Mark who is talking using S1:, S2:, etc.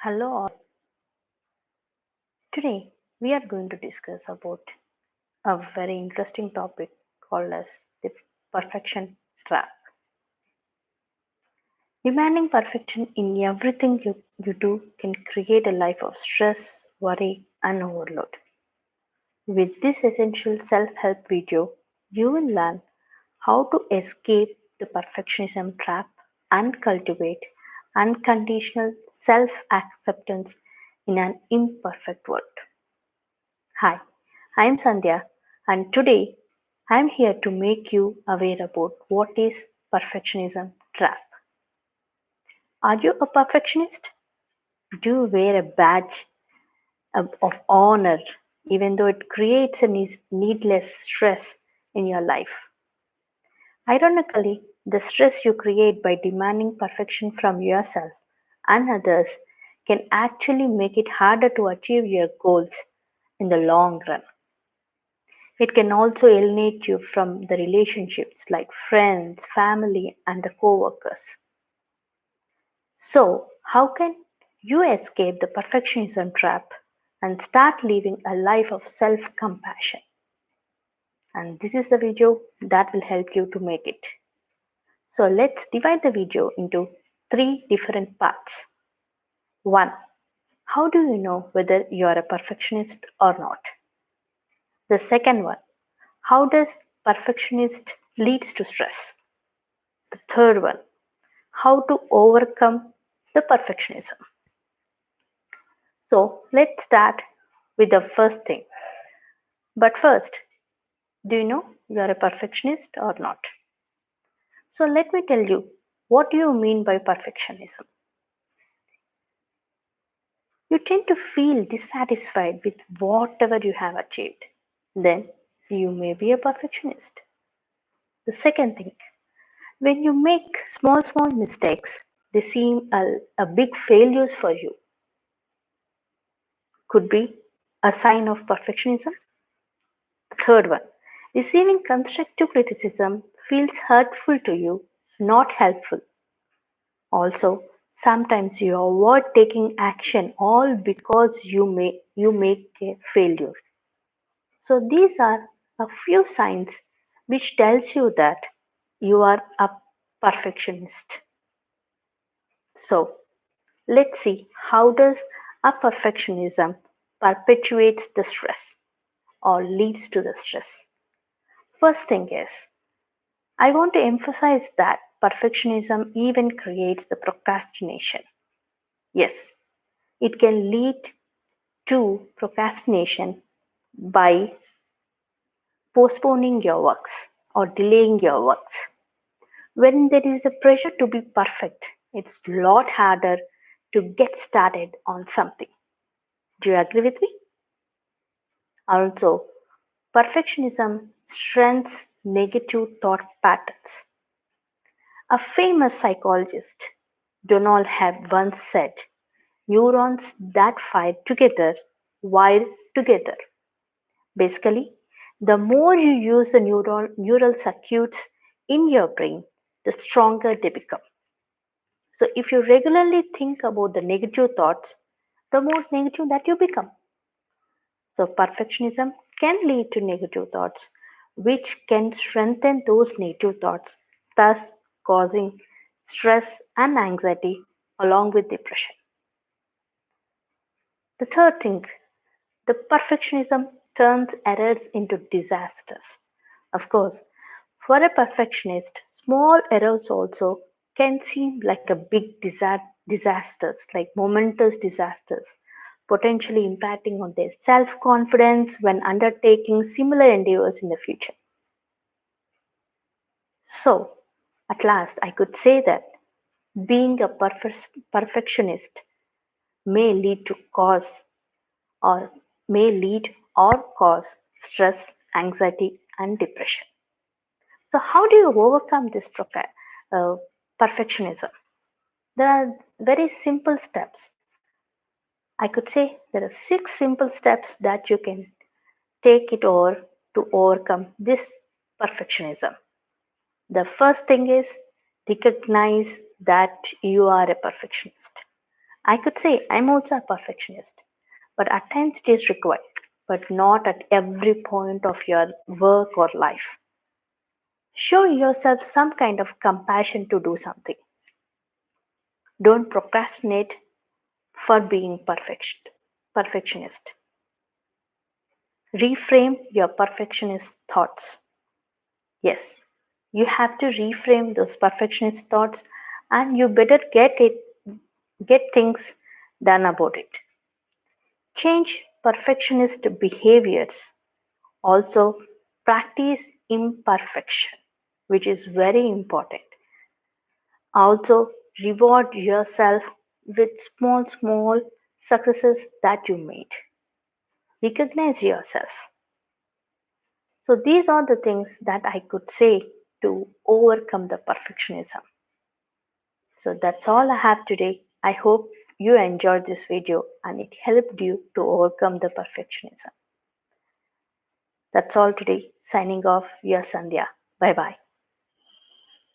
S1: Hello all. Today we are going to discuss about a very interesting topic called as the perfection trap. Demanding perfection in everything you do can create a life of stress, worry, and overload. With this essential self-help video, you will learn how to escape the perfectionism trap and cultivate unconditional self-acceptance in an imperfect world. Hi, I'm Sandhya, and today I'm here to make you aware about what is perfectionism trap. Are you a perfectionist? Do you wear a badge of honor even though it creates a needless stress in your life? Ironically, the stress you create by demanding perfection from yourself and others can actually make it harder to achieve your goals in the long run. It can also alienate you from the relationships like friends, family, and the co-workers. So, how can you escape the perfectionism trap and start living a life of self-compassion? And this is the video that will help you to make it. So, let's divide the video into three different parts. 1. How do you know whether you are a perfectionist or not? The second one, how does perfectionist leads to stress? The third one, how to overcome the perfectionism. So let's start with the first thing. But first, do you know you are a perfectionist or not? So let me tell you what do you mean by perfectionism. You tend to feel dissatisfied with whatever you have achieved. Then you may be a perfectionist. The second thing, when you make small mistakes, they seem a big failures for you. Could be a sign of perfectionism. Third one, receiving constructive criticism feels hurtful to you, not helpful. Also, sometimes you avoid taking action all because you make a failure. So these are a few signs which tells you that you are a perfectionist. So let's see how does a perfectionism perpetuates the stress or leads to the stress. First thing is, I want to emphasize that perfectionism even creates the procrastination. Yes, it can lead to procrastination by postponing your works or delaying your works. When there is a pressure to be perfect, it's a lot harder to get started on something. Do you agree with me? Also, perfectionism strengthens negative thought patterns. A famous psychologist, Donald had once said, neurons that fire together wire together. Basically, the more you use the neural circuits in your brain, the stronger they become. So, if you regularly think about the negative thoughts, the more negative that you become. So, perfectionism can lead to negative thoughts, which can strengthen those negative thoughts, thus causing stress and anxiety along with depression. The third thing, the perfectionism turns errors into disasters. Of course, for a perfectionist, small errors also can seem like a big disasters, like momentous disasters, potentially impacting on their self confidence when undertaking similar endeavors in the future. So, at last, I could say that being a perfectionist may lead to cause or may lead or cause stress, anxiety, and depression. So, how do you overcome this uh, perfectionism? There are very simple steps. I could say there are 6 simple steps that you can take it over to overcome this perfectionism. The first thing is recognize that you are a perfectionist I could say I'm also a perfectionist, but at times it is required, but not at every point of your work or life. Show yourself some kind of compassion to do something. Don't procrastinate for being perfectionist. Reframe your perfectionist thoughts. Yes, you have to reframe those perfectionist thoughts and you better get things done about it. Change perfectionist behaviors. Also practice imperfection, which is very important. Also reward yourself with small successes that you made. Recognize yourself. So these are the things that I could say to overcome the perfectionism. So that's all I have today. I hope you enjoyed this video and it helped you to overcome the perfectionism. That's all today. Signing off, your Sandhya. Bye bye.